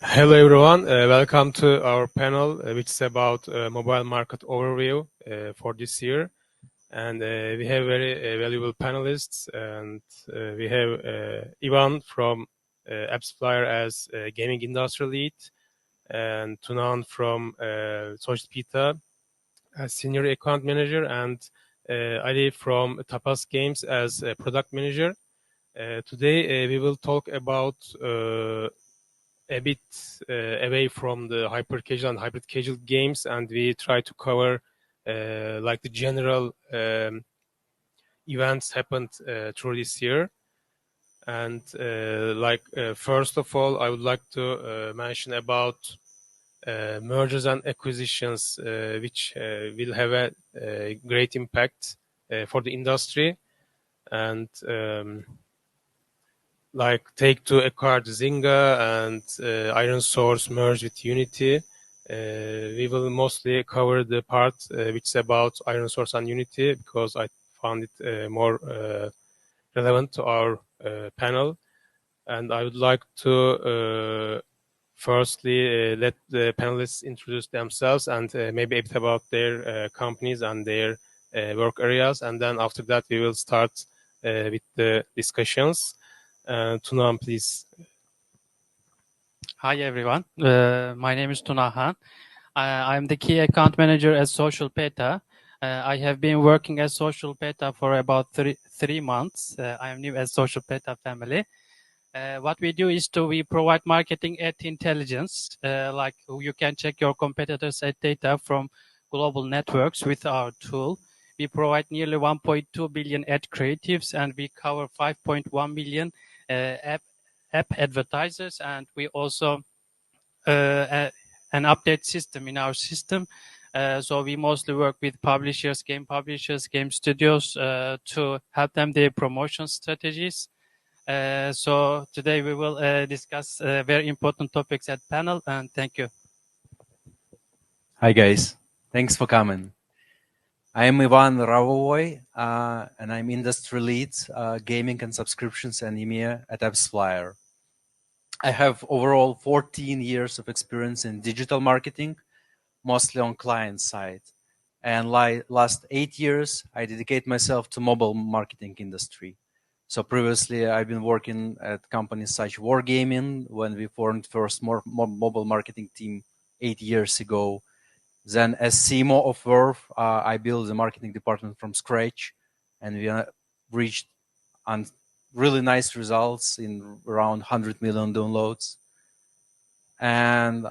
Hello everyone, welcome to our panel, which is about mobile market overview for this year. And we have very valuable panelists, and we have Ivan from Appsflyer as gaming industry lead, and Tunahan from SocialPeta as senior account manager, and Ali from Tapas Games as product manager. Today we will talk about a bit away from the hyper casual and hybrid casual games, and we try to cover like the general events happened through this year. And first of all, I would like to mention about mergers and acquisitions, which will have a great impact for the industry. And like Take-Two acquired Zynga and Iron Source merged with Unity. We will mostly cover the part which is about Iron Source and Unity because I found it more relevant to our panel. And I would like to firstly let the panelists introduce themselves and maybe a bit about their companies and their work areas. And then after that, we will start with the discussions. Tunahan, please. Hi, everyone. My name is Tunahan. I'm the key account manager at SocialPeta. I have been working at SocialPeta for about three months. I am new at SocialPeta family. What we do is we provide marketing ad intelligence. Like you can check your competitors' ad data from global networks with our tool. We provide nearly 1.2 billion ad creatives, and we cover 5.1 million app advertisers, and we also an update system in our system. So we mostly work with publishers, game studios to help them their promotion strategies. So today we will discuss very important topics at panel, and thank you. Hi guys, thanks for coming. I am Ivan Ravovoy, and I'm industry lead, gaming and subscriptions and EMEA at Appsflyer. I have overall 14 years of experience in digital marketing, mostly on client side. And last 8 years, I dedicate myself to mobile marketing industry. So previously, I've been working at companies such Wargaming when we formed first mobile marketing team 8 years ago. Then as CMO of Verve, I built the marketing department from scratch, and we reached really nice results in around 100 million downloads. And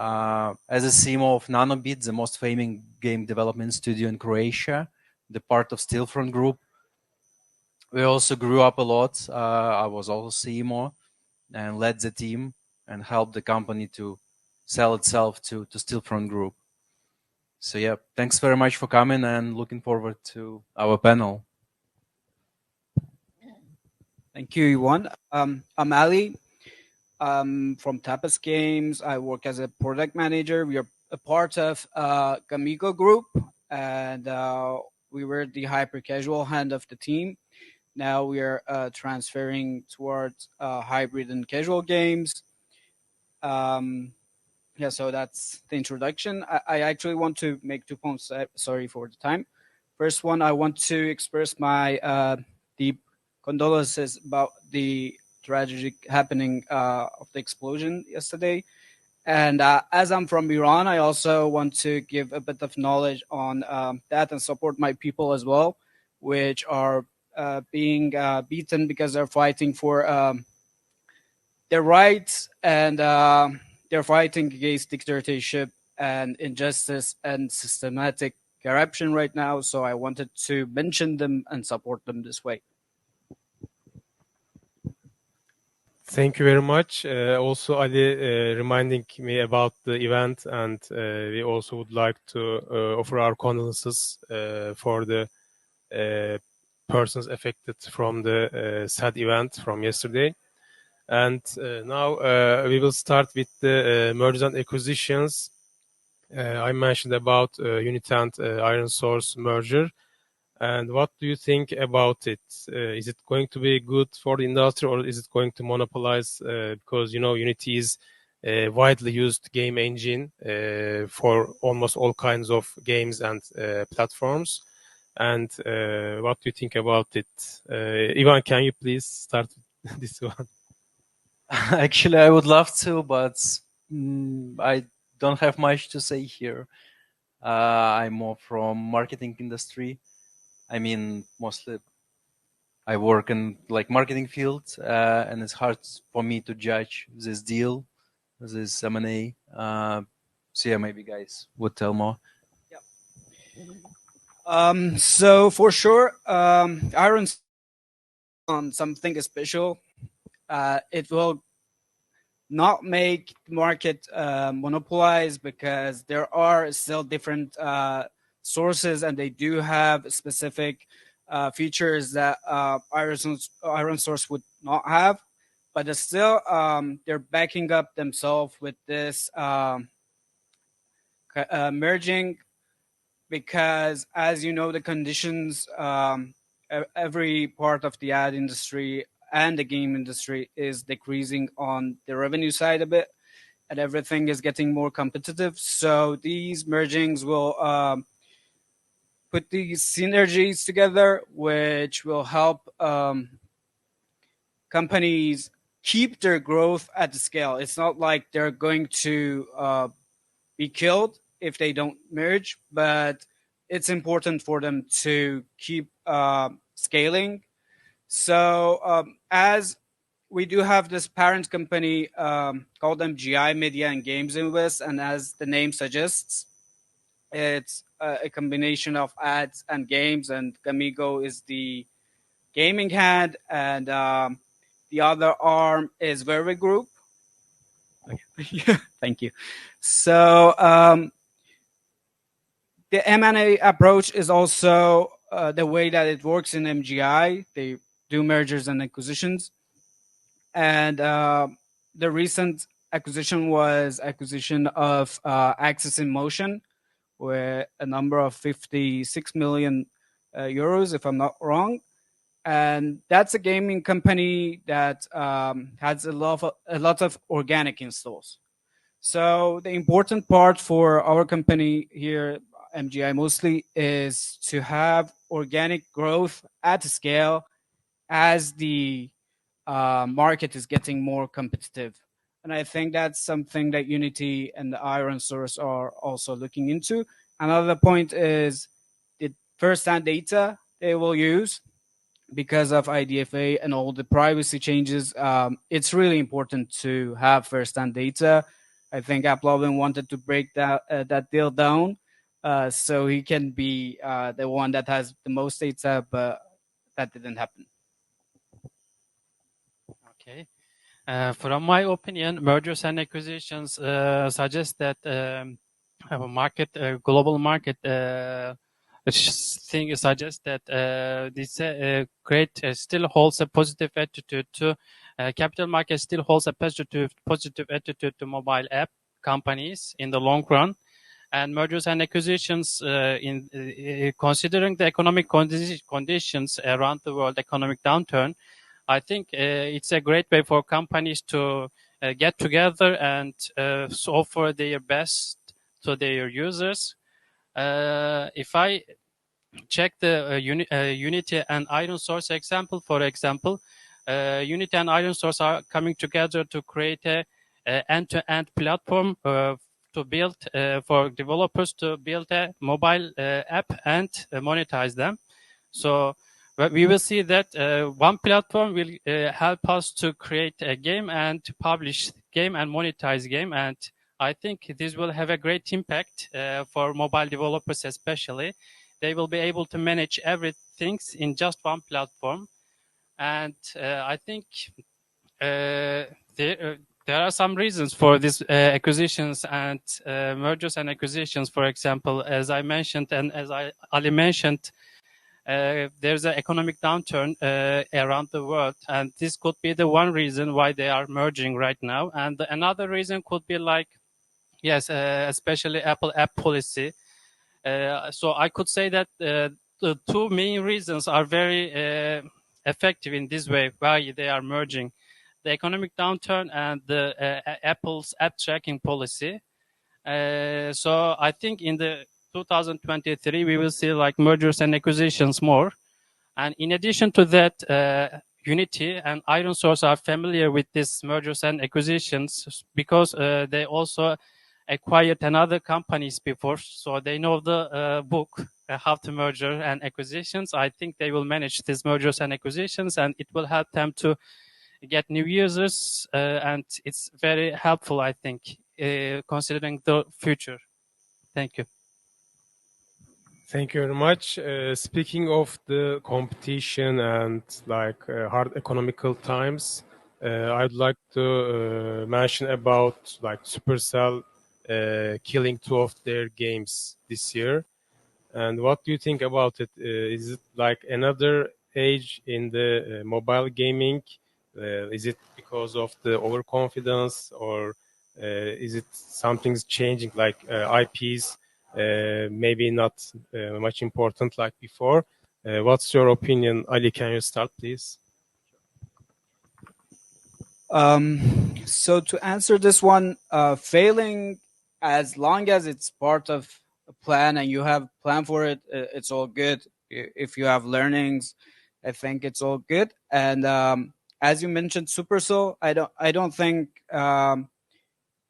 as a CMO of Nanobit, the most famous game development studio in Croatia, the part of Stillfront Group, we also grew up a lot. I was also CMO and led the team and helped the company to sell itself to Stillfront Group. So yeah, thanks very much for coming and looking forward to our panel. Thank you, Ivan. I'm Ali. From Tapas Games. I work as a product manager. We are a part of Gamigo Group, and we were the hyper casual hand of the team. Now we are transferring towards hybrid and casual games. Yeah, so that's the introduction. I actually want to make 2 points. Sorry for the time. First one, I want to express my deep condolences about the tragic happening of the explosion yesterday. And as I'm from Iran, I also want to give a bit of knowledge on that and support my people as well, which are being beaten because they're fighting for their rights, and they're fighting against dictatorship and injustice and systematic corruption right now. So I wanted to mention them and support them this way. Thank you very much. Also, Ali reminding me about the event, and we also would like to offer our condolences for the persons affected from the sad event from yesterday. And now we will start with the mergers and acquisitions. I mentioned about Unity and Iron Source merger. And what do you think about it? Is it going to be good for the industry, or is it going to monopolize? Because, you know, Unity is widely used game engine for almost all kinds of games and platforms. And what do you think about it? Ivan, can you please start this one? Actually, I would love to, but I don't have much to say here. I'm more from marketing industry. I mean, mostly I work in like marketing field, and it's hard for me to judge this deal, this M&A. So yeah, maybe guys would tell more. So for sure, Iron's on something special. It will not make the market monopolized because there are still different sources, and they do have specific features that Iron Source would not have. But still, they're backing up themselves with this merging, because, as you know, the conditions, every part of the ad industry and the game industry is decreasing on the revenue side a bit, and everything is getting more competitive. So these mergings will put these synergies together, which will help companies keep their growth at the scale. It's not like they're going to be killed if they don't merge, but it's important for them to keep scaling. So as we do have this parent company called MGI Media and Games Invest, and as the name suggests, it's a combination of ads and games, and Gamigo is the gaming hand, and the other arm is Verve Group. Thank you. So the M&A approach is also the way that it works in MGI. They do mergers and acquisitions. And the recent acquisition was acquisition of Axis in Motion, with a number of 56 million euros, if I'm not wrong. And that's a gaming company that has a lot of organic installs. So the important part for our company here, MGI mostly, is to have organic growth at scale as the market is getting more competitive. And I think that's something that Unity and the Iron Source are also looking into. Another point is the first-hand data they will use because of IDFA and all the privacy changes. It's really important to have first-hand data. I think Applovin wanted to break that deal down so he can be the one that has the most data, but that didn't happen. Okay. From my opinion, mergers and acquisitions suggest that global market thing suggests that this still holds a positive attitude to capital market, still holds a positive attitude to mobile app companies in the long run. And mergers and acquisitions, considering the economic conditions around the world, economic downturn, I think it's a great way for companies to get together and offer their best to their users. If I check the Unity and Iron Source example, for example, Unity and Iron Source are coming together to create a end-to-end platform to build for developers to build a mobile app and monetize them. So we will see that one platform will help us to create a game and publish game and monetize game. And I think this will have a great impact for mobile developers especially. They will be able to manage everything in just one platform. And I think there are some reasons for these acquisitions and mergers and acquisitions. For example, as I mentioned, and as Ali mentioned, there's an economic downturn around the world, and this could be the one reason why they are merging right now. And another reason could be especially Apple app policy. So I could say that the two main reasons are very effective in this way why they are merging. the economic downturn and the Apple's app tracking policy. So I think in the 2023 we will see like mergers and acquisitions more. And in addition to that, Unity and ironSource are familiar with these mergers and acquisitions because they also acquired another companies before, so they know the book, how to merger and acquisitions. I think they will manage these mergers and acquisitions, and it will help them to get new users, and it's very helpful, I think, considering the future. Thank you. Thank you very much. Speaking of the competition and like hard economical times, I'd like to mention about like Supercell killing two of their games this year. And what do you think about it? Is it like another age in the mobile gaming? Is it because of the overconfidence, or is it something's changing, like IPs? Maybe not much important like before. What's your opinion, Ali? Can you start, please? So to answer this one, failing, as long as it's part of a plan and you have plan for it, it's all good. If you have learnings, I think it's all good. And as you mentioned, Supercell, I don't think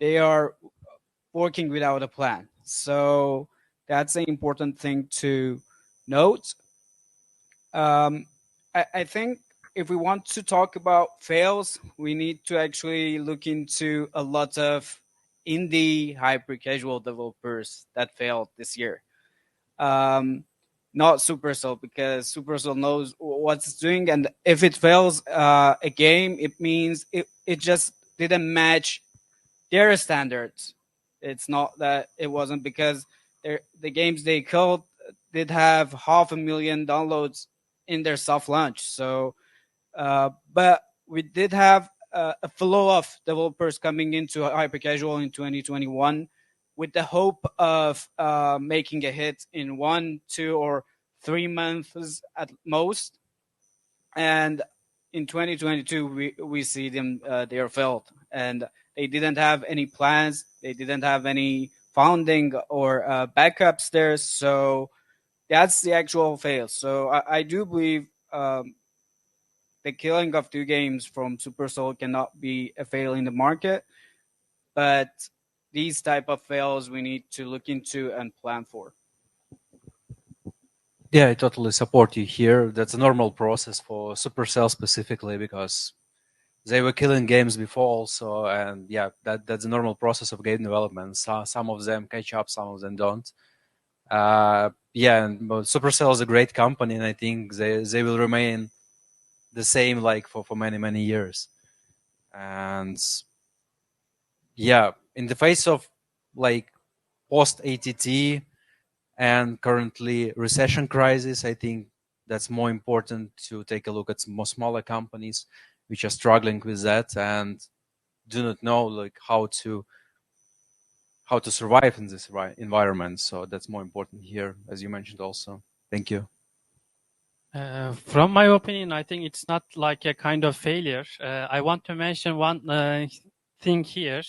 they are working without a plan. So that's an important thing to note. I think if we want to talk about fails, we need to actually look into a lot of indie hyper-casual developers that failed this year. Not Supercell, because Supercell knows what it's doing, and if it fails a game, it means it just didn't match their standards. It's not that it wasn't, because the games they killed did have 500,000 downloads in their soft launch. So, but we did have a flow of developers coming into hyper casual in 2021 with the hope of making a hit in 1, 2, or 3 months at most. And in 2022, we see them, they are failed, and they didn't have any plans. They didn't have any funding or backups there. So that's the actual fail. So I do believe the killing of 2 games from Supercell cannot be a fail in the market, but these type of fails we need to look into and plan for. Yeah, I totally support you here. That's a normal process for Supercell specifically, because they were killing games before also, and yeah, that's a normal process of game development. So some of them catch up, some of them don't. Yeah, and Supercell is a great company, and I think they will remain the same like for many years. And yeah, in the face of like post ATT and currently recession crisis, I think that's more important to take a look at more smaller companies which are struggling with that and do not know like how to survive in this environment. So that's more important here, as you mentioned also. Thank you. From my opinion, I think it's not like a kind of failure. I want to mention one thing here.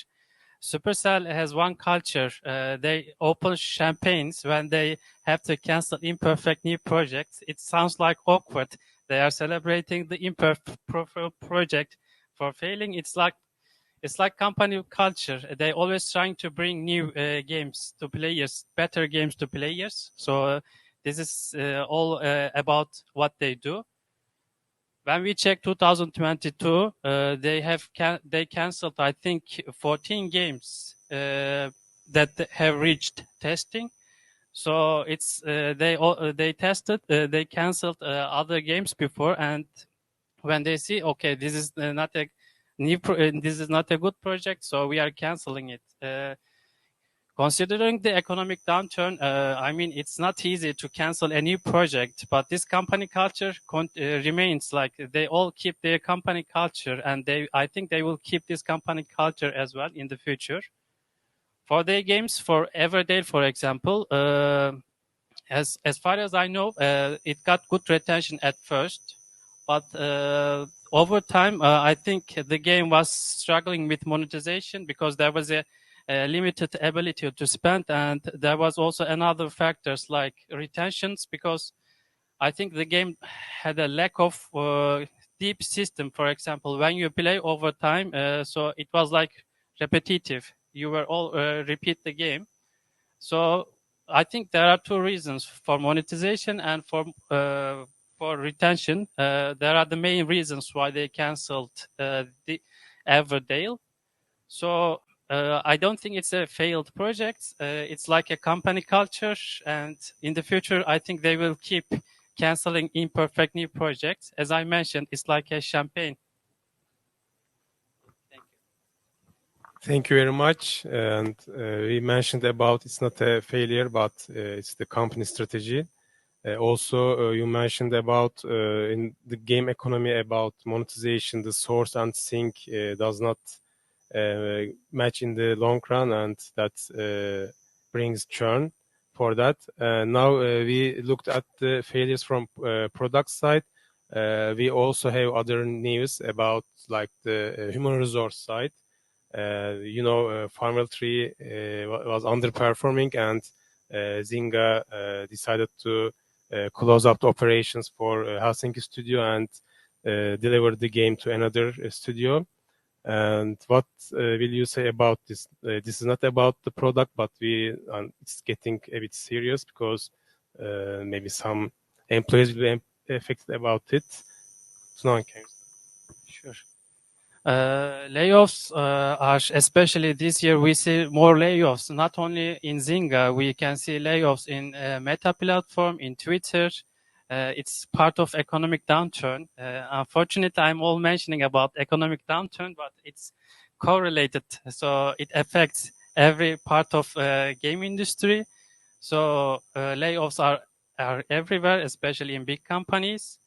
Supercell has one culture. They open champagnes when they have to cancel imperfect new projects. It sounds like awkward. They are celebrating the imperfect project for failing. It's like company culture. They always trying to bring new games to players, better games to players. So this is all about what they do. When we check 2022, they canceled, I think, 14 games that have reached testing. So it's they tested, they canceled other games before, and when they see, okay, this is not a this is not a good project, so we are canceling it. Considering the economic downturn, I mean, it's not easy to cancel a new project, but this company culture remains. Like they all keep their company culture, and I think they will keep this company culture as well in the future. For their games, for Everdale, for example, as far as I know, it got good retention at first, but over time, I think the game was struggling with monetization because there was a limited ability to spend, and there was also another factors like retentions, because I think the game had a lack of deep system. For example, when you play over time, so it was like repetitive. You were all repeat the game. So I think there are two reasons for monetization and for retention. There are the main reasons why they canceled the Everdale. So I don't think it's a failed project. It's like a company culture, and in the future, I think they will keep canceling imperfect new projects. As I mentioned, it's like a champagne. Thank you. Thank you very much. And we mentioned about it's not a failure, but it's the company strategy. Also, you mentioned about in the game economy about monetization, the source and sink does not match in the long run, and that brings churn for that. Now we looked at the failures from product side. We also have other news about like the human resource side. Farmville 3 was underperforming, and Zynga decided to close up the operations for Helsinki studio and deliver the game to another studio. And what will you say about this? This is not about the product, but it's getting a bit serious because maybe some employees will be affected about it. Tunahan, can you? Sure. Layoffs are, especially this year, we see more layoffs, not only in Zynga, we can see layoffs in Meta platform, in Twitter. It's part of economic downturn. Unfortunately, I'm all mentioning about economic downturn, but it's correlated. So it affects every part of game industry. So layoffs are everywhere, especially in big companies.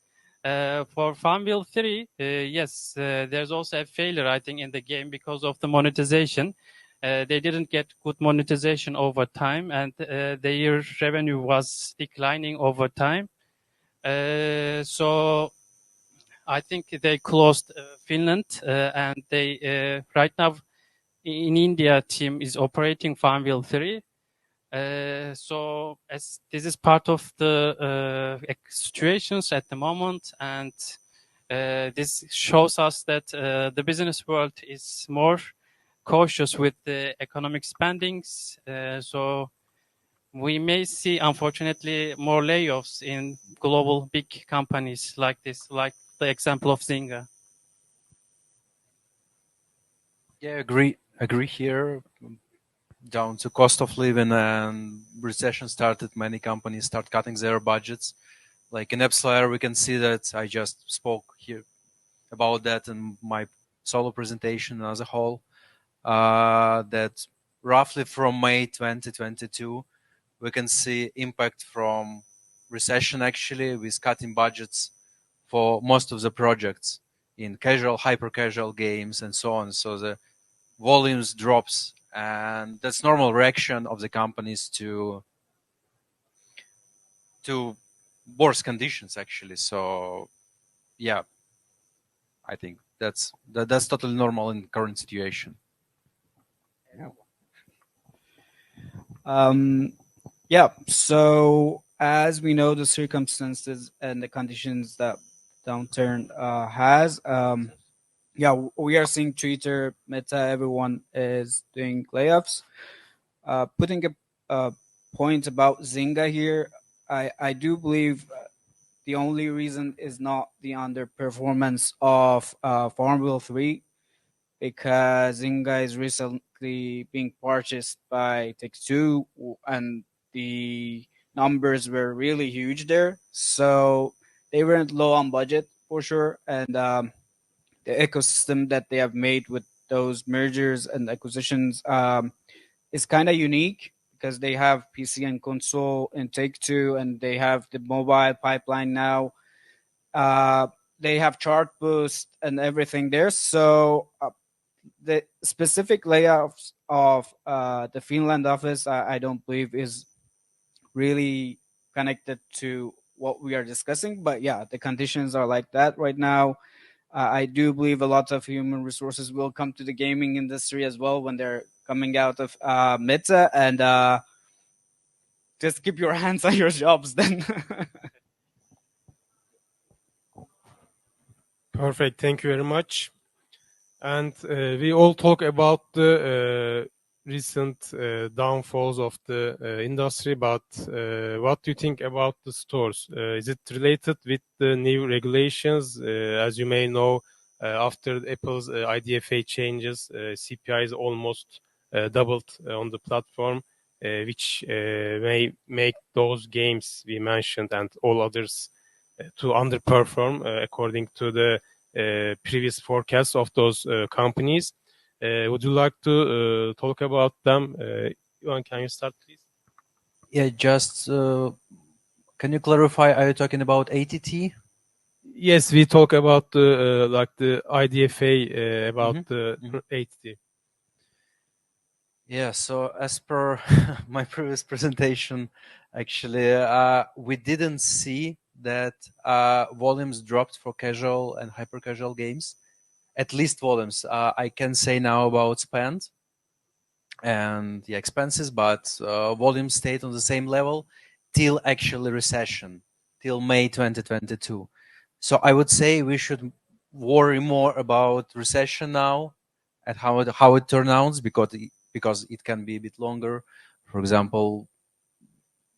For Farmville 3, yes, there's also a failure, I think, in the game because of the monetization. They didn't get good monetization over time, and their revenue was declining over time. So I think they closed Finland, and they right now in India team is operating Farmville 3. So as this is part of the situations at the moment, and this shows us that the business world is more cautious with the economic spendings. So we may see, unfortunately, more layoffs in global big companies like this, like the example of Zynga. Yeah, agree here. Down to cost of living and recession started, many companies start cutting their budgets. Like in Appsflyer, we can see that. I just spoke here about that in my solo presentation as a whole. That roughly from May 2022, we can see impact from recession actually with cutting budgets for most of the projects in casual, hyper casual games and so on. So the volumes drops, and that's normal reaction of the companies to worse conditions actually. So yeah, I think that's totally normal in current situation. Yeah. So as we know, the circumstances and the conditions that downturn has, yeah, we are seeing Twitter, Meta, everyone is doing layoffs. Putting a point about Zynga here, I do believe the only reason is not the underperformance of Farmville 3, because Zynga is recently being purchased by Take-Two, and the numbers were really huge there. So they weren't low on budget for sure, and the ecosystem that they have made with those mergers and acquisitions is kind of unique because they have PC and console in Take-Two, and they have the mobile pipeline now. They have chart boost and everything there. So the specific layoffs of the Finland office, I don't believe is really connected to what we are discussing. But yeah, the conditions are like that right now. I do believe a lot of human resources will come to the gaming industry as well when they're coming out of Meta, and just keep your hands on your jobs then. Perfect. Thank you very much. And we all talk about the recent downfalls of the industry, but what do you think about the stores? Is it related with the new regulations? As you may know, after Apple's IDFA changes, CPI is almost doubled on the platform, which may make those games we mentioned and all others to underperform according to the previous forecasts of those companies. Would you like to talk about them? Ivan, can you start, please? Yeah, just can you clarify? Are you talking about ATT? Yes, we talk about the like the IDFA about the ATT. Yeah, so as per my previous presentation, actually, we didn't see that volumes dropped for casual and hyper-casual games. At least volumes. I can say now about spend and the expenses, but volumes stayed on the same level till actually recession, till May 2022. So I would say we should worry more about recession now and how it turns out because it can be a bit longer. For example,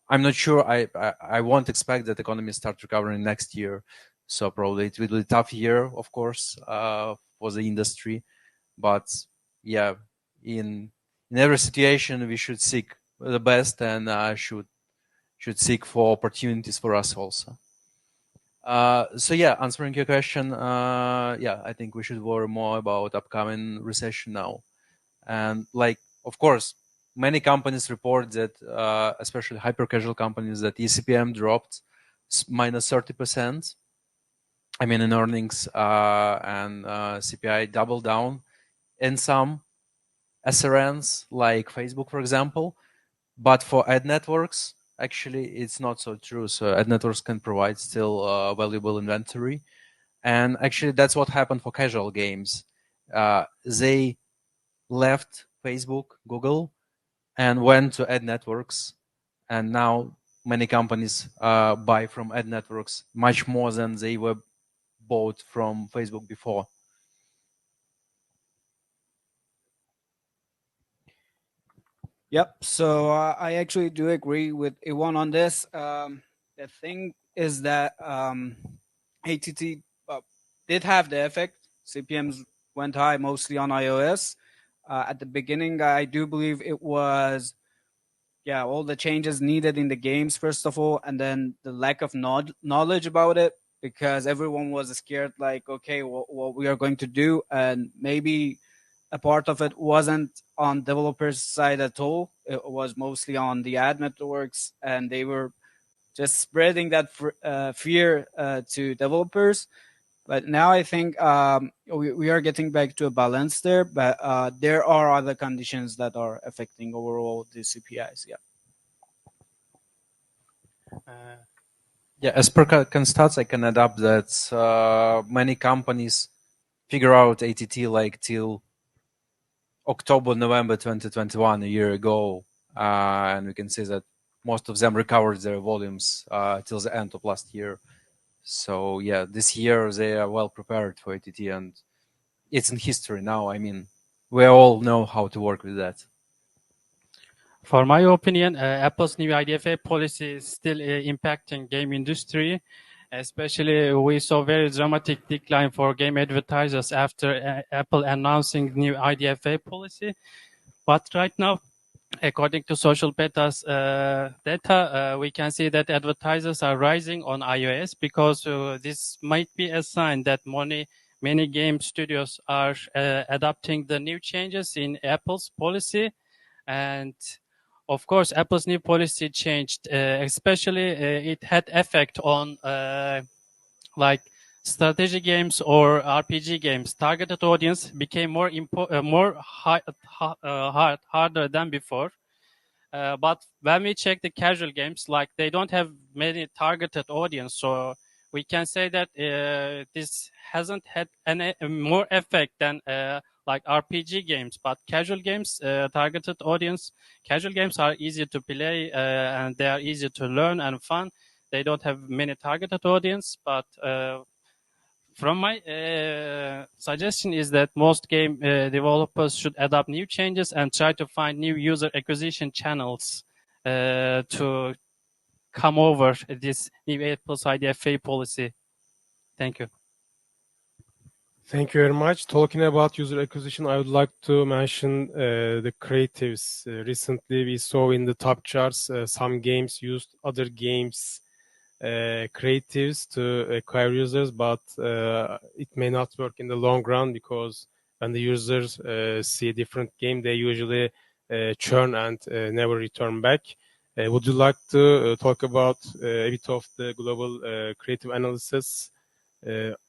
I'm not sure. I won't expect that the economy start recovering next year. So probably it will be a tough year, of course, for the industry. But yeah, in every situation, we should seek the best and should seek for opportunities for us also. So yeah, answering your question, yeah, I think we should worry more about upcoming recession now. And like, of course, many companies report that, especially hyper-casual companies, that eCPM dropped minus 30%. I mean, in earnings, and CPI doubled down in some SRNs like Facebook, for example. But for ad networks, actually, it's not so true. So ad networks can provide still valuable inventory. And actually, that's what happened for casual games. They left Facebook, Google, and went to ad networks. And now many companies buy from ad networks much more than they were bought from Facebook before. Yep. So I actually do agree with Iwan on this. The thing is that ATT did have the effect. CPMs went high mostly on iOS. At the beginning, I do believe it was, all the changes needed in the games, first of all, and then the lack of knowledge about it, because everyone was scared, like, okay, what we are going to do, and maybe a part of it wasn't on developers' side at all. It was mostly on the ad networks, and they were just spreading that fear to developers. But now I think we are getting back to a balance there, but there are other conditions that are affecting overall the CPIs. Yeah. Yeah, as per stats, I can add up that many companies figure out ATT like till October, November 2021, a year ago, and we can see that most of them recovered their volumes till the end of last year. So yeah, this year they are well prepared for ATT, and it's in history now. I mean, we all know how to work with that. For my opinion, Apple's new IDFA policy is still impacting game industry. Especially, we saw very dramatic decline for game advertisers after Apple announcing new IDFA policy. But right now, according to SocialPeta's data, we can see that advertisers are rising on iOS because this might be a sign that many game studios are adopting the new changes in Apple's policy. And of course, Apple's new policy changed, especially it had effect on like strategy games or RPG games. Targeted audience became harder than before. But when we check the casual games, like they don't have many targeted audience, so we can say that this hasn't had any more effect than like RPG games, but casual games, targeted audience. Casual games are easy to play and they are easy to learn and fun. They don't have many targeted audience, but from my suggestion is that most game developers should adopt new changes and try to find new user acquisition channels to come over this new 8+ IDFA policy. Thank you. Thank you very much. Talking about user acquisition, I would like to mention the creatives. Recently, we saw in the top charts some games used other games creatives to acquire users, but it may not work in the long run because when the users see a different game, they usually churn and never return back. Would you like to talk about a bit of the global creative analysis?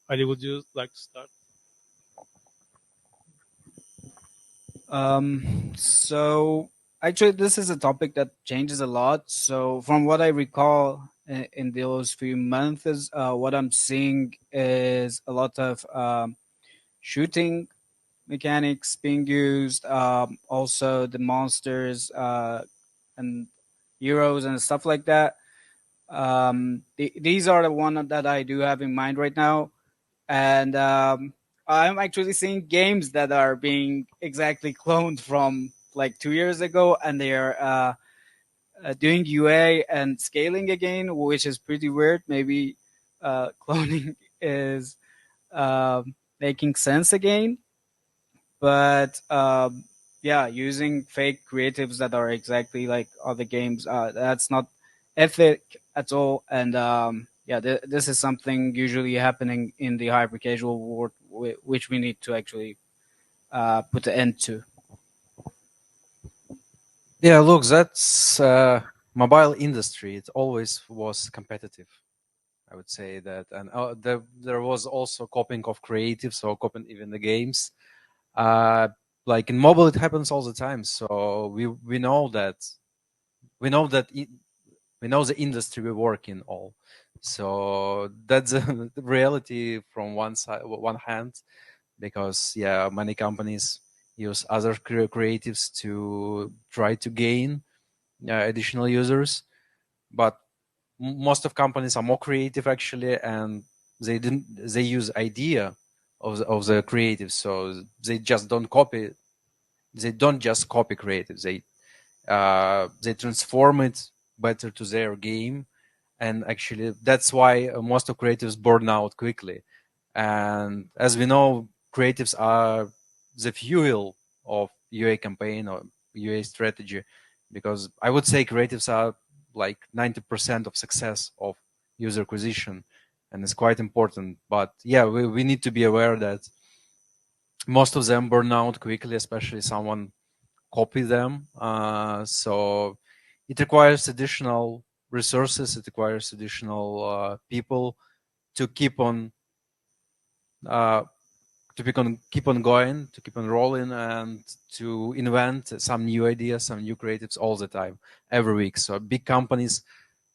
Ali, would you like to start? So actually, this is a topic that changes a lot. So from what I recall in those few months, what I'm seeing is a lot of shooting mechanics being used. Also, the monsters and heroes and stuff like that. These are the one that I do have in mind right now, and I'm actually seeing games that are being exactly cloned from like 2 years ago, and they are doing UA and scaling again, which is pretty weird. Maybe cloning is making sense again, but yeah, using fake creatives that are exactly like other games, that's not ethic at all. And yeah, this is something usually happening in the hyper casual world, which we need to actually put an end to. Yeah, look, that's mobile industry. It always was competitive. I would say that, and there was also copying of creatives or copying even the games. Like in mobile, it happens all the time. So we know that we know the industry we work in all. So that's the reality from one hand, because yeah, many companies use other creatives to try to gain additional users, but most of companies are more creative actually, and they use idea of the creative, so they just don't copy. They don't just copy creative. They transform it better to their game, and actually that's why most of creatives burn out quickly. And as we know, creatives are the fuel of UA campaign or UA strategy, because I would say creatives are like 90% of success of user acquisition, and it's quite important. But yeah, we need to be aware that most of them burn out quickly, especially someone copy them. So it requires additional resources. It requires additional people to keep on keep on going, to keep on rolling, and to invent some new ideas, some new creatives all the time, every week. So big companies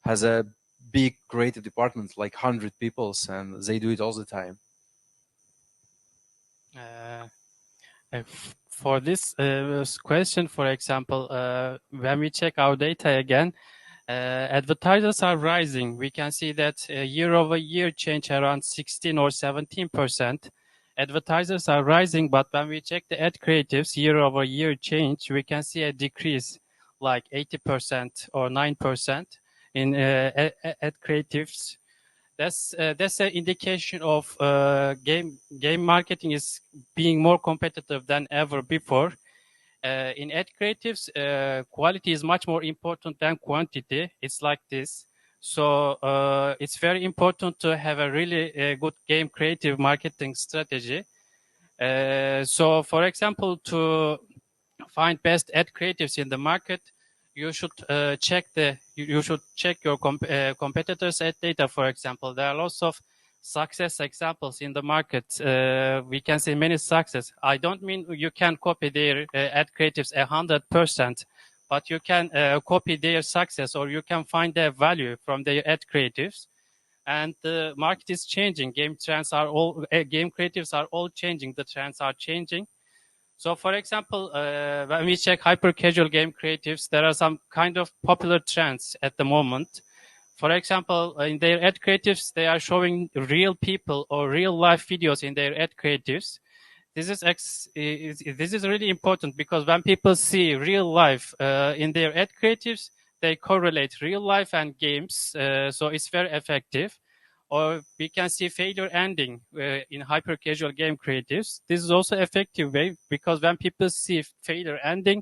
has a big creative department, like 100 people, and they do it all the time. For this question, for example, when we check our data again, advertisers are rising. We can see that year-over-year change around 16 or 17%. Advertisers are rising, but when we check the ad creatives year-over-year change, we can see a decrease like 80% or 9% in ad creatives. That's an indication of game marketing is being more competitive than ever before. In ad creatives, quality is much more important than quantity. It's like this. So it's very important to have a really good game creative marketing strategy. So, for example, to find best ad creatives in the market, you should check your competitors' ad data. For example, there are lots of success examples in the market. We can see many success. I don't mean you can copy their ad creatives 100%, but you can copy their success, or you can find their value from their ad creatives. and the market is changing. Game creatives are all changing. The trends are changing. So, for example, when we check hyper casual game creatives, there are some kind of popular trends at the moment. For example, in their ad creatives, they are showing real people or real life videos in their ad creatives. This is really important because when people see real life in their ad creatives, they correlate real life and games, so it's very effective. Or we can see failure ending in hyper casual game creatives. This is also effective way because when people see failure ending,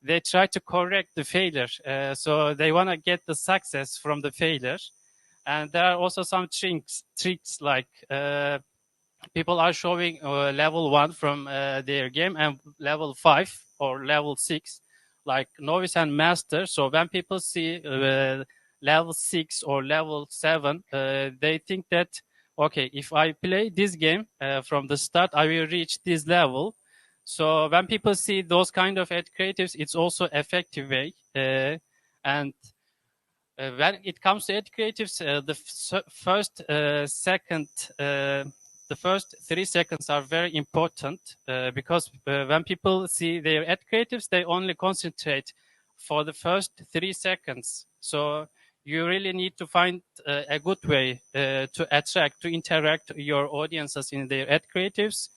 they try to correct the failure. So they want to get the success from the failure. And there are also some tricks like people are showing level 1 from their game and level 5 or level 6, like novice and master. So when people see level 6 or level 7, they think that, okay, if I play this game from the start, I will reach this level. So when people see those kind of ad creatives, it's also effective way. And when it comes to ad creatives, the first 3 seconds are very important because when people see their ad creatives, they only concentrate for the first 3 seconds. So you really need to find a good way to attract, to interact your audiences in their ad creatives.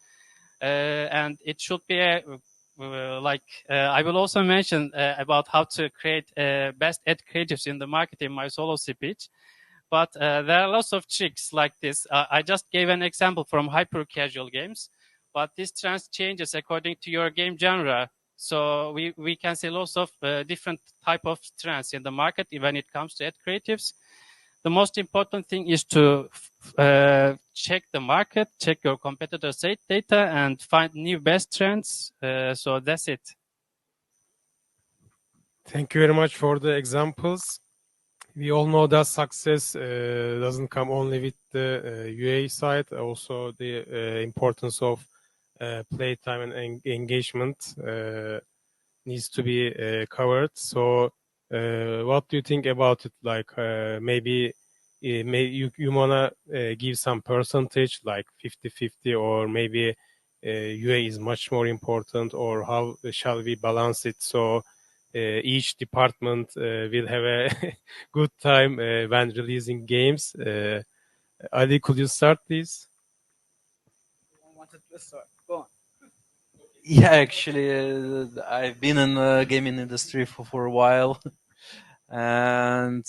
And it should be I will also mention about how to create best ad creatives in the market in my solo speech. But there are lots of tricks like this. I just gave an example from hyper casual games, but this trend changes according to your game genre. So we can see lots of different type of trends in the market when it comes to ad creatives. The most important thing is to check the market, check your competitors' data, and find new best trends. So that's it. Thank you very much for the examples. We all know that success doesn't come only with the UA side, also the importance of playtime and engagement needs to be covered. So what do you think about it? Like maybe you wanna give some percentage like 50-50, or maybe UA is much more important, or how shall we balance it so each department will have a good time when releasing games? Ali, could you start, please? Go on. Yeah, actually, I've been in the gaming industry for a while, and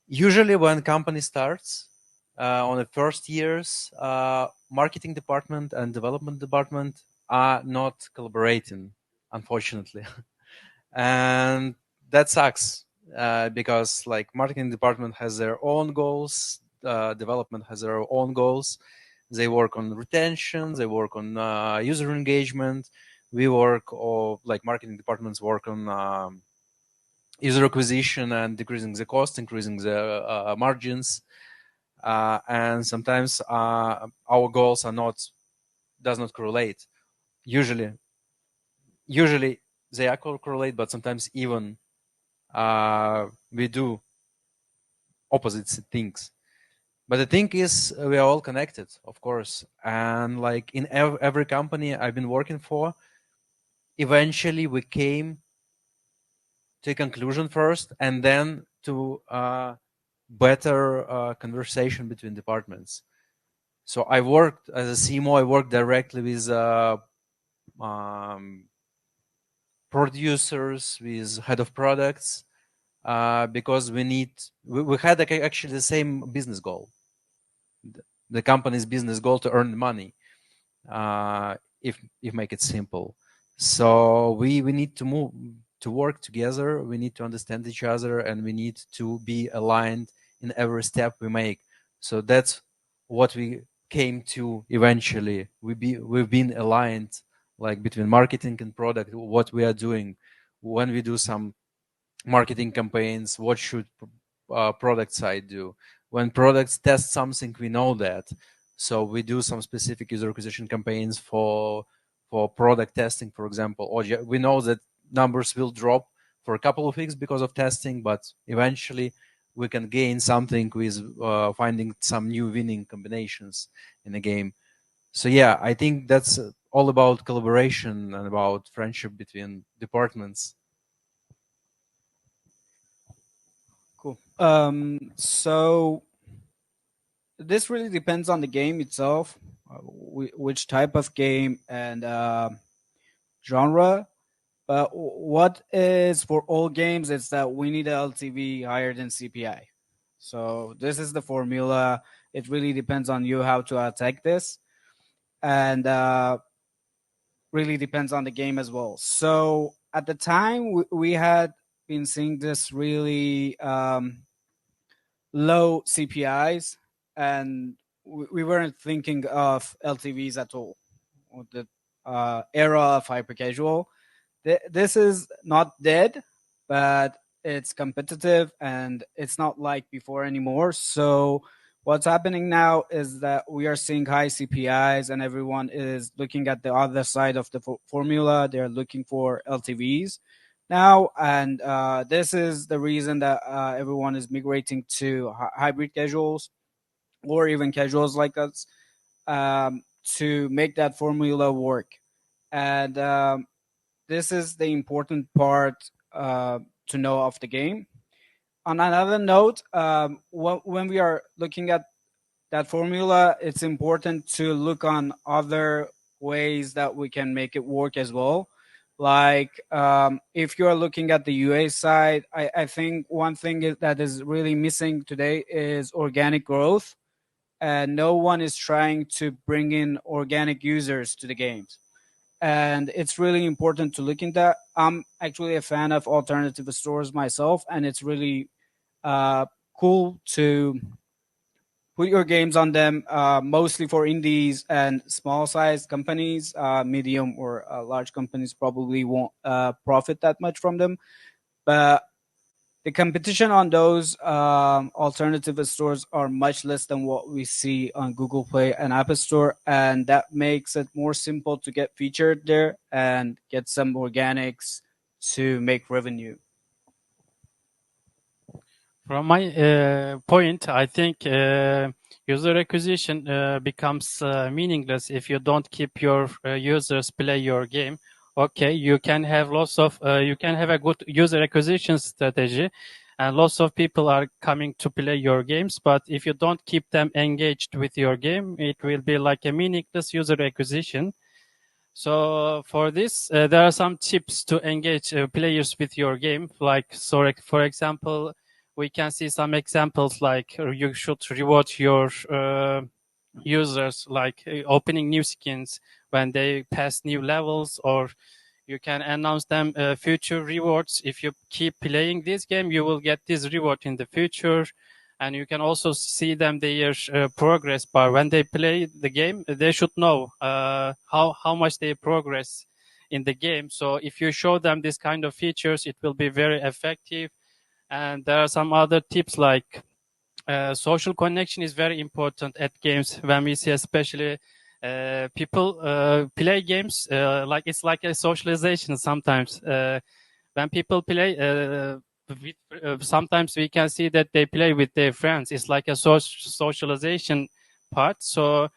usually when company starts on the first years, marketing department and development department are not collaborating, unfortunately, and that sucks because like marketing department has their own goals, development has their own goals. They work on retention, they work on user engagement. We work, or like marketing departments work on user acquisition and decreasing the cost, increasing the margins. And sometimes our goals does not correlate. Usually they are correlate, but sometimes even we do opposite things. But the thing is, we are all connected, of course. And like in every company I've been working for, eventually we came to a conclusion first, and then to better conversation between departments. So I worked as a CMO. I worked directly with producers, with head of products, because we had actually the same business goal. The company's business goal to earn money, if make it simple. So we need to work together. We need to understand each other, and we need to be aligned in every step we make. So that's what we came to eventually. We've been aligned, like between marketing and product, what we are doing. When we do some marketing campaigns, what should product side do? When products test something, we know that. So we do some specific user acquisition campaigns for product testing, for example. Or we know that numbers will drop for a couple of weeks because of testing, but eventually we can gain something with finding some new winning combinations in the game. So yeah, I think that's all about collaboration and about friendship between departments. Cool. So this really depends on the game itself, which type of game and genre. But what is for all games is that we need a LTV higher than CPI. So this is the formula. It really depends on you how to attack this, and really depends on the game as well. So at the time, we had been seeing this really low CPIs, and we weren't thinking of LTVs at all. With the era of hyper casual, this is not dead, but it's competitive and it's not like before anymore. So what's happening now is that we are seeing high CPIs and everyone is looking at the other side of the formula. They're looking for LTVs now, and this is the reason that everyone is migrating to hybrid casuals or even casuals like us, to make that formula work. And this is the important part to know of the game. On another note, when we are looking at that formula, it's important to look on other ways that we can make it work as well. Like if you're looking at the UA side, I think one thing that is really missing today is organic growth, and no one is trying to bring in organic users to the games. And it's really important to look into that. I'm actually a fan of alternative stores myself, and it's really cool to put your games on them, mostly for indies and small sized companies. Medium or large companies probably won't profit that much from them, but the competition on those alternative stores are much less than what we see on Google Play and App Store, and that makes it more simple to get featured there and get some organics to make revenue. From my point, I think user acquisition becomes meaningless if you don't keep your users play your game. Okay, you can have you can have a good user acquisition strategy, and lots of people are coming to play your games. But if you don't keep them engaged with your game, it will be like a meaningless user acquisition. So for this, there are some tips to engage players with your game. Like, so for example, we can see some examples like you should reward your users, like opening new skins when they pass new levels, or you can announce them future rewards. If you keep playing this game, you will get this reward in the future. And you can also see them their progress bar. When they play the game, they should know how much they progress in the game. So if you show them this kind of features, it will be very effective. And there are some other tips like social connection is very important at games. When we see especially people play games, like it's like a socialization sometimes. When people play, sometimes we can see that they play with their friends. It's like a socialization part. So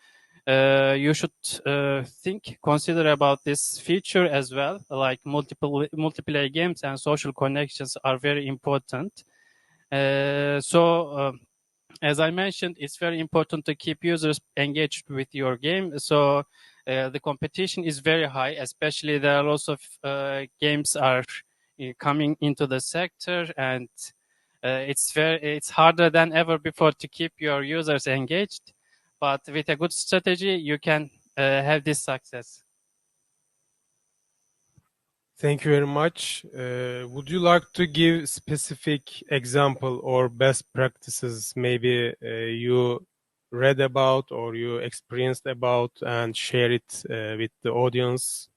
you should consider about this feature as well. Like multiplayer games and social connections are very important. As I mentioned, it's very important to keep users engaged with your game. So the competition is very high, especially there are lots of games are coming into the sector, and it's harder than ever before to keep your users engaged. But with a good strategy, you can have this success. Thank you very much. Would you like to give specific example or best practices maybe you read about or you experienced about and share it with the audience?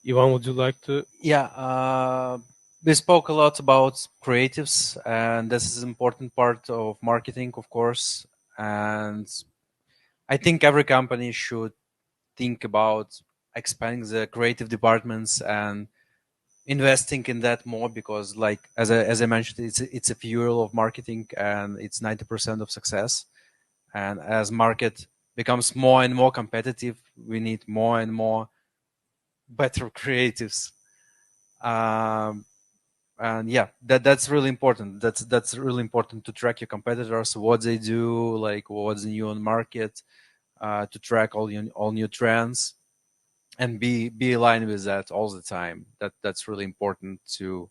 Ivan, would you like to? Yeah, we spoke a lot about creatives, and this is an important part of marketing, of course. And I think every company should think about expanding the creative departments and investing in that more because, like as I mentioned, it's a fuel of marketing and it's 90% of success. And as market becomes more and more competitive, we need more and more better creatives. And yeah, that's really important. That's really important to track your competitors, what they do, like what's new on market, to track all new trends, and be aligned with that all the time. That's really important to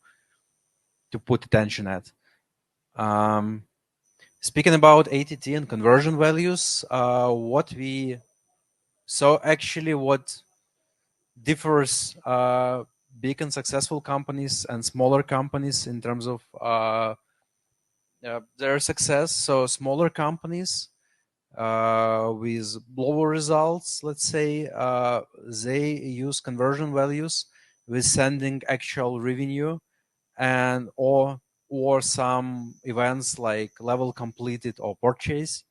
put attention at. Speaking about ATT and conversion values, what differs big and successful companies and smaller companies in terms of their success. So smaller companies with lower results, let's say, they use conversion values with sending actual revenue and or some events like level completed or purchase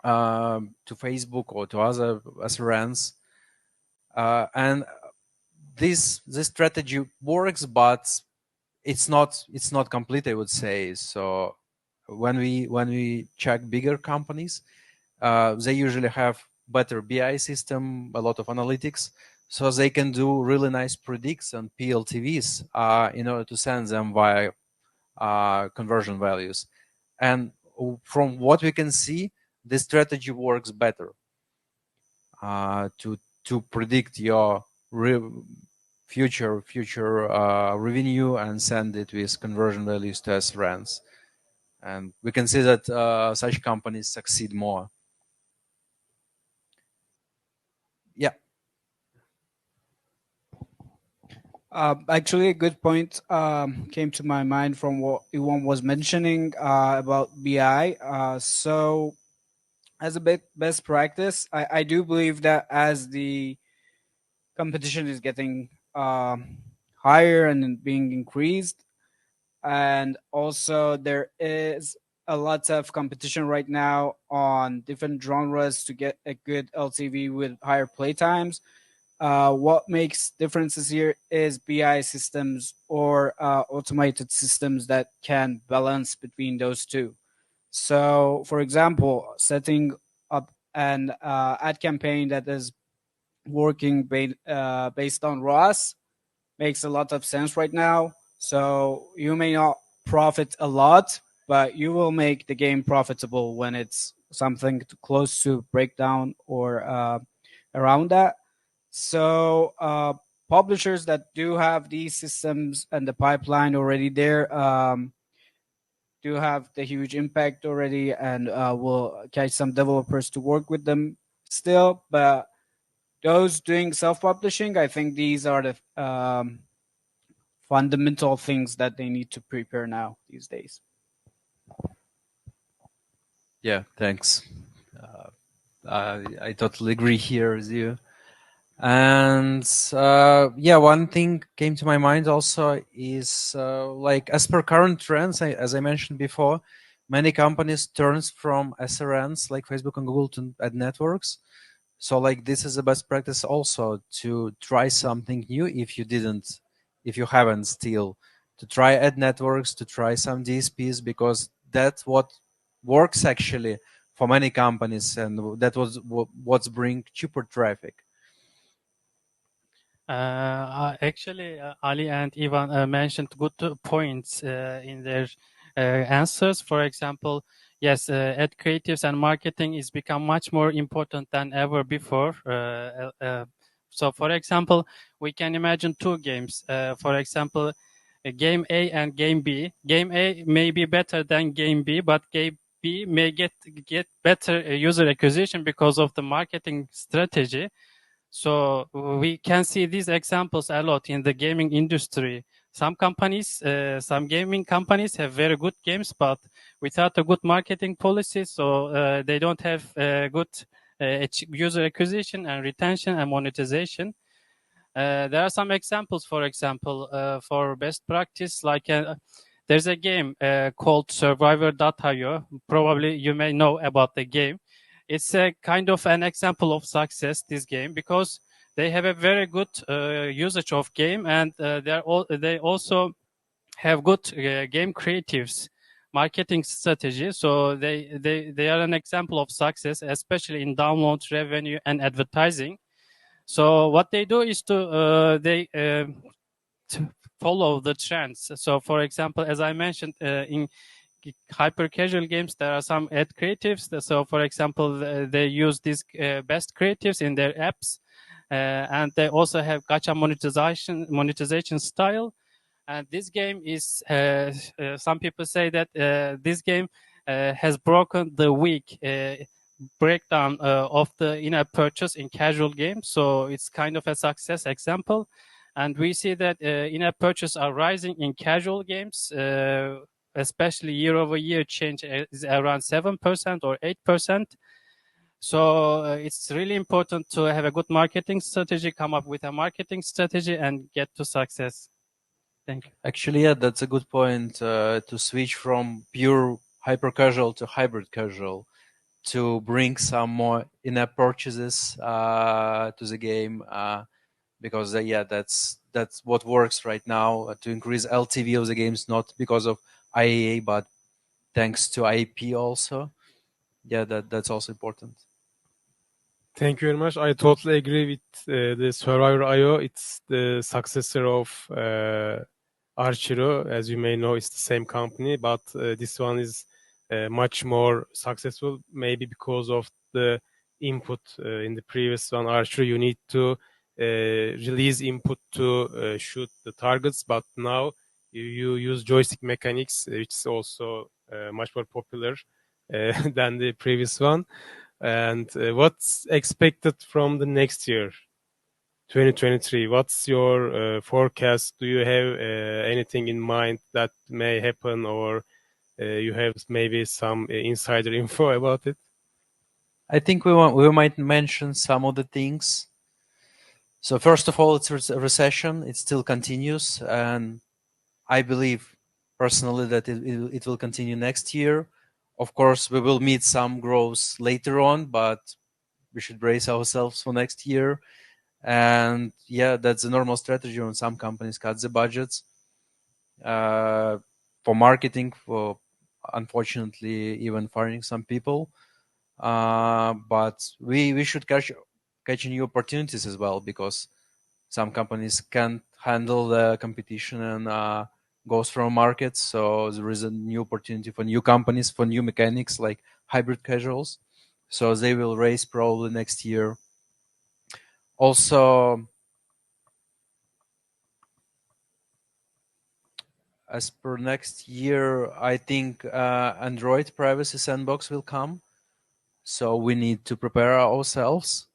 to Facebook or to other SRNs. And this strategy works, but it's not complete, I would say. So when we check bigger companies, they usually have better BI system, a lot of analytics, so they can do really nice predicts on PLTVs in order to send them via conversion values. And from what we can see, this strategy works better to predict your future revenue and send it with conversion values to SRNs. And we can see that such companies succeed more. Yeah. Actually, a good point came to my mind from what Iwan was mentioning about BI. So, as a best practice, I do believe that as the competition is getting higher and being increased, and also there is a lot of competition right now on different genres to get a good LTV with higher play times. What makes differences here is BI systems or automated systems that can balance between those two. So, for example, setting up an ad campaign that is working based on ROAS makes a lot of sense right now. So you may not profit a lot, but you will make the game profitable when it's something close to breakdown or around that. So publishers that do have these systems and the pipeline already there do have the huge impact already, and will catch some developers to work with them still. But those doing self-publishing, I think these are the fundamental things that they need to prepare now these days. Yeah, thanks. I totally agree here with you. And yeah, one thing came to my mind also is like as per current trends, as I mentioned before, many companies turns from SRNs like Facebook and Google to ad networks. So like this is a best practice also to try something new if you haven't still, to try ad networks, to try some DSPs, because that's what works actually for many companies, and that was what's bring cheaper traffic. Actually, Ali and Ivan mentioned good points in their answers. For example, yes, ad creatives and marketing is become much more important than ever before. So, for example, we can imagine two games. For example, game A and game B. Game A may be better than game B, but game B may get better user acquisition because of the marketing strategy. So we can see these examples a lot in the gaming industry. Some gaming companies have very good games, but without a good marketing policy, so they don't have good user acquisition and retention and monetization. There are some examples, for example, for best practice, like there's a game called Survivor.io. Probably you may know about the game. It's a kind of an example of success, this game, because they have a very good usage of game, and they also have good game creatives, marketing strategy. So they are an example of success, especially in download revenue and advertising. So what they do is to follow the trends. So for example, as I mentioned, in hyper casual games, there are some ad creatives. So for example, they use these best creatives in their apps, and they also have gacha monetization style. And this game is, some people say that this game has broken the weak breakdown of the in-app purchase in casual games. So it's kind of a success example. And we see that in-app purchases are rising in casual games, especially year-over-year change is around 7% or 8%. So it's really important to have a good marketing strategy, come up with a marketing strategy, and get to success. Thank you. Actually, yeah, that's a good point to switch from pure hyper casual to hybrid casual, to bring some more in-app purchases to the game, because yeah, that's what works right now to increase LTV of the games, not because of IAA, but thanks to IP also. Yeah, that's also important. Thank you very much. I totally agree with the Survivor.io. It's the successor of Archero. As you may know, it's the same company, but this one is much more successful, maybe because of the input in the previous one. Archero, you need to release input to shoot the targets, but now you use joystick mechanics, which is also much more popular than the previous one. And what's expected from the next year, 2023? What's your forecast? Do you have anything in mind that may happen, or you have maybe some insider info about it? I think we might mention some of the things. So first of all, it's a recession. It still continues, and I believe personally that it will continue next year. Of course, we will meet some growth later on, but we should brace ourselves for next year. And yeah, that's a normal strategy when some companies cut the budgets for marketing, for unfortunately even firing some people. But we should catch new opportunities as well, because some companies can't handle the competition and goes from markets. So there is a new opportunity for new companies, for new mechanics like hybrid casuals. So they will raise probably next year. Also, as per next year, I think Android privacy sandbox will come. So we need to prepare ourselves.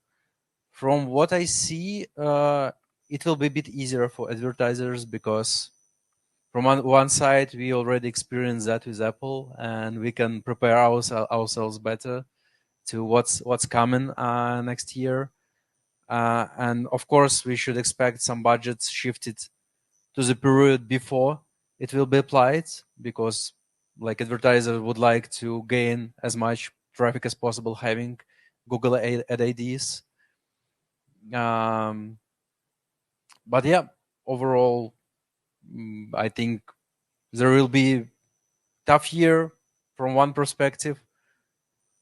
From what I see, it will be a bit easier for advertisers, because from one side, we already experienced that with Apple, and we can prepare ourselves better to what's coming next year. And of course, we should expect some budgets shifted to the period before it will be applied, because like advertisers would like to gain as much traffic as possible having Google ad IDs. But yeah, overall, I think there will be tough year from one perspective,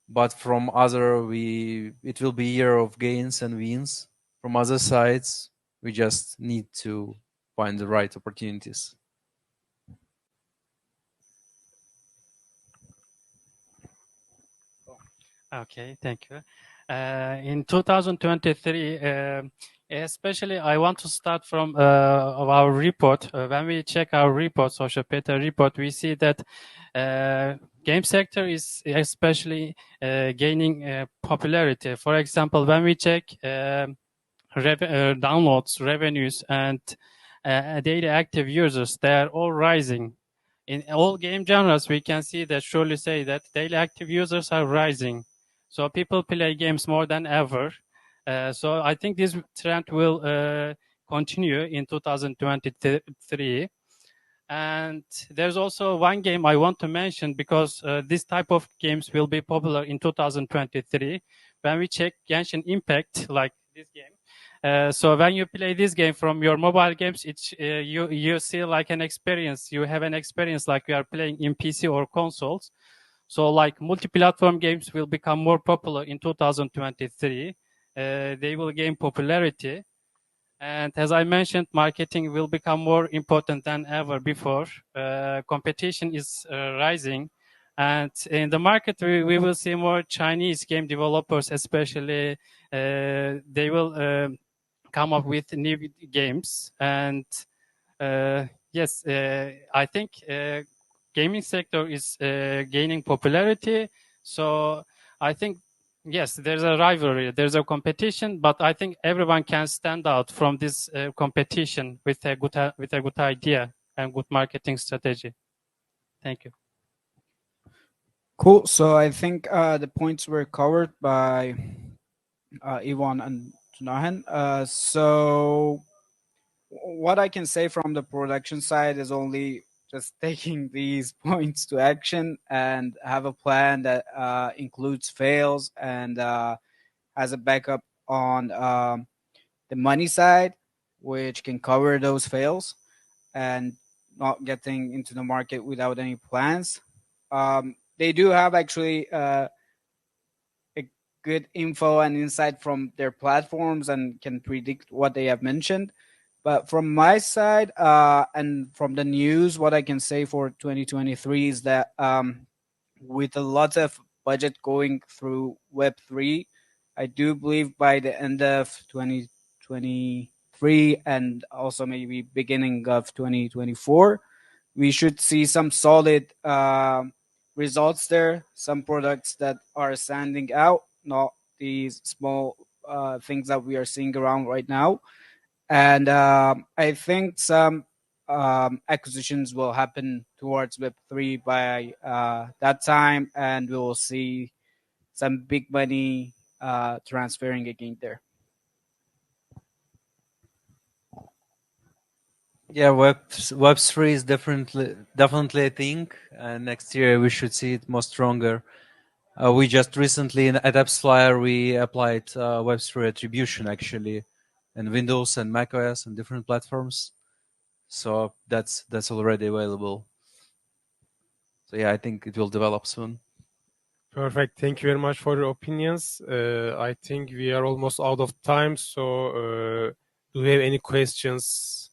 but from other, it will be year of gains and wins. From other sides, we just need to find the right opportunities. Okay, thank you. In 2023, especially I want to start from our report. When we check our report, SocialPeta report, we see that game sector is especially gaining popularity. For example, when we check downloads, revenues, and daily active users, they are all rising. In all game genres, we can see that surely say that daily active users are rising. So people play games more than ever. So I think this trend will continue in 2023. And there's also one game I want to mention, because this type of games will be popular in 2023. When we check Genshin Impact, like this game, So when you play this game from your mobile games, you see like an experience. You have an experience like you are playing in PC or consoles. So like multi-platform games will become more popular in 2023. They will gain popularity. And as I mentioned, marketing will become more important than ever before. Competition is rising. And in the market, we will see more Chinese game developers, especially. They will come up with new games. And yes, I think gaming sector is gaining popularity. So I think, yes, there's a rivalry, there's a competition, but I think everyone can stand out from this competition with a good idea and good marketing strategy. Thank you. Cool. So I think the points were covered by Ivan and Tunahan. So what I can say from the production side is only just taking these points to action and have a plan that includes fails and has a backup on the money side, which can cover those fails, and not getting into the market without any plans. They do have actually a good info and insight from their platforms and can predict what they have mentioned. But from my side and from the news, what I can say for 2023 is that with a lot of budget going through Web3, I do believe by the end of 2023 and also maybe beginning of 2024, we should see some solid results there, some products that are standing out, not these small things that we are seeing around right now. And I think some acquisitions will happen towards Web3 by that time, and we will see some big money transferring again there. Yeah, Web3 is definitely a thing, and next year we should see it more stronger. We just recently at Appsflyer we applied Web3 attribution actually, in Windows and macOS and different platforms. So that's already available. So yeah, I think it will develop soon. Perfect. Thank you very much for your opinions. I think we are almost out of time. So, do you have any questions?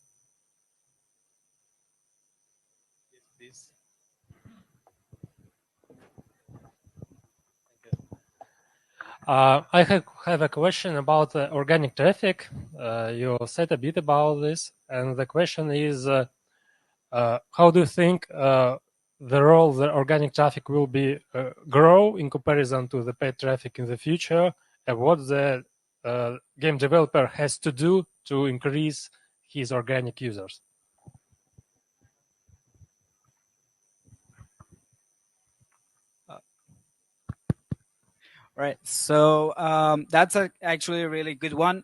Yes, please. I have a question about organic traffic. You said a bit about this, and the question is, how do you think the role the organic traffic will be grow in comparison to the paid traffic in the future, and what the game developer has to do to increase his organic users? Right. So that's actually a really good one.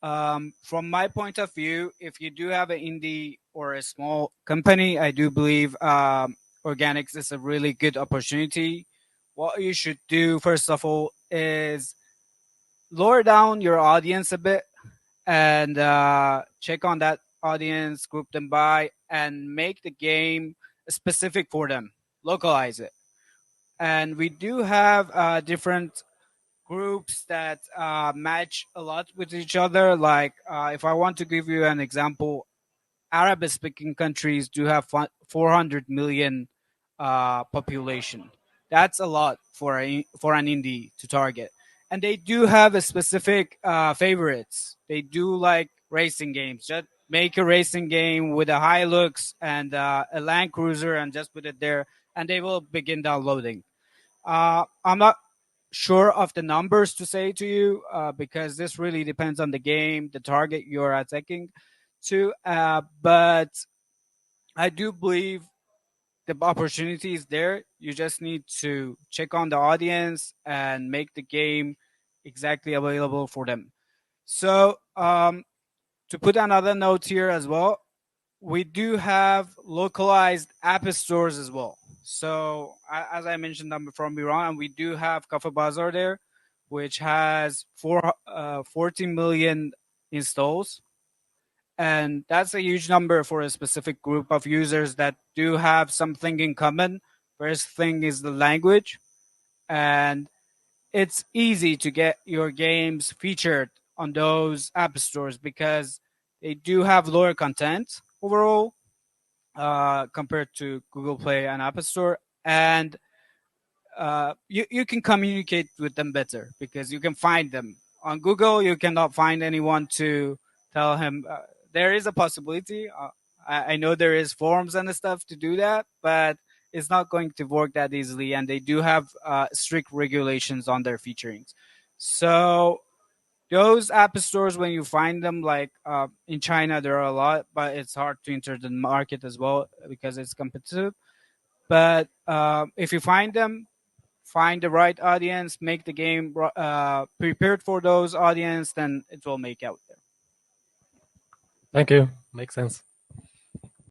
From my point of view, if you do have an indie or a small company, I do believe organics is a really good opportunity. What you should do, first of all, is lower down your audience a bit and check on that audience, group them by, and make the game specific for them. Localize it. And we do have different groups that match a lot with each other. Like, if I want to give you an example, Arabic-speaking countries do have 400 million population. That's a lot for an indie to target, and they do have a specific favorites. They do like racing games. Just make a racing game with a Hilux and a Land Cruiser, and just put it there, and they will begin downloading. I'm not sure of the numbers to say to you because this really depends on the game, the target you're attacking to. But I do believe the opportunity is there. You just need to check on the audience and make the game exactly available for them. So to put another note here as well, we do have localized app stores as well. So as I mentioned, I'm from Iran, and we do have Cafe Bazaar there, which has 14 million installs. And that's a huge number for a specific group of users that do have something in common. First thing is the language. And it's easy to get your games featured on those app stores because they do have lower content overall compared to Google Play and App Store. And you can communicate with them better because you can find them. On Google, you cannot find anyone to tell him. There is a possibility. I know there is forums and stuff to do that, but it's not going to work that easily. And they do have strict regulations on their featurings. So those app stores, when you find them, like in China, there are a lot, but it's hard to enter the market as well because it's competitive. But if you find them, find the right audience, make the game prepared for those audience, then it will make out there. Thank you. Makes sense.